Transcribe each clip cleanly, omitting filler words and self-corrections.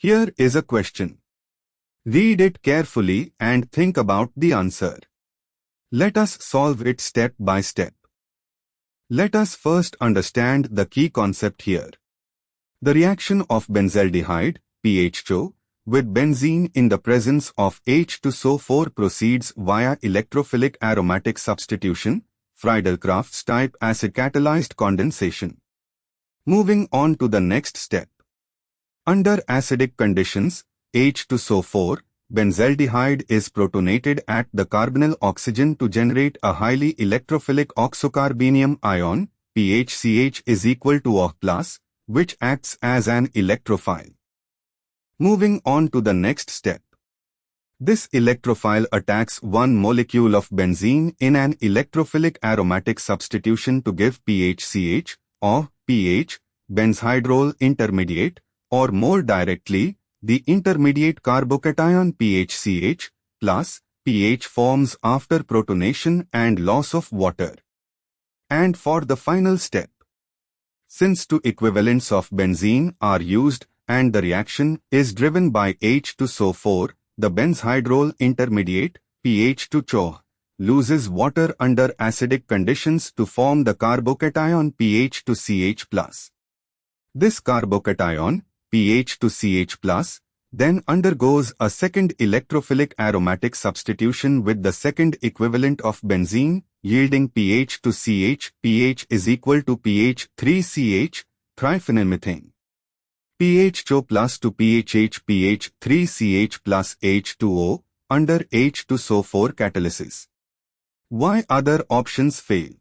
Here is a question. Read it carefully and think about the answer. Let us solve it step by step. Let us first understand the key concept here. The reaction of benzaldehyde, IChO, with benzene in the presence of H2SO4 proceeds via electrophilic aromatic substitution, Friedel-Crafts type acid-catalyzed condensation. Moving on to the next step. Under acidic conditions, H2SO4, benzaldehyde is protonated at the carbonyl oxygen to generate a highly electrophilic oxocarbenium ion, PHCH is equal to OH+, which acts as an electrophile. Moving on to the next step. This electrophile attacks one molecule of benzene in an electrophilic aromatic substitution to give PHCH, or PH, benzhydrol intermediate, or more directly, the intermediate carbocation PHCH plus pH forms after protonation and loss of water. And for the final step, since two equivalents of benzene are used and the reaction is driven by H2SO4, the benzhydrol intermediate, PH2CHO, loses water under acidic conditions to form the carbocation PH2CH+. This carbocation, PH2CH+, then undergoes a second electrophilic aromatic substitution with the second equivalent of benzene, yielding PH2CH. pH is equal to pH3CH, triphenylmethane. PHCO plus to PHH PH3CH plus H2O under H2SO4 catalysis. Why other options fail?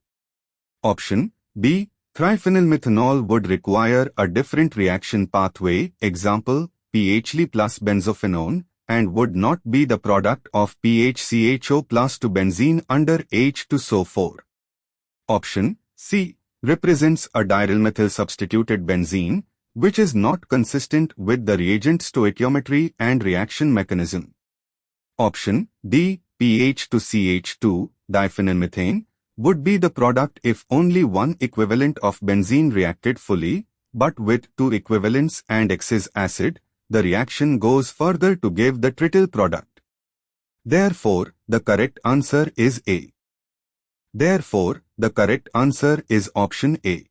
Option B. Triphenylmethanol would require a different reaction pathway, example, PHL plus benzophenone, and would not be the product of PHCHO plus to benzene under H2SO4. Option C. Represents a dirylmethyl substituted benzene, which is not consistent with the reagent stoichiometry and reaction mechanism. Option D. PH2CH2, diphenylmethane, would be the product if only one equivalent of benzene reacted fully, but with two equivalents and excess acid, the reaction goes further to give the trityl product. Therefore, the correct answer is A. Therefore, the correct answer is option A.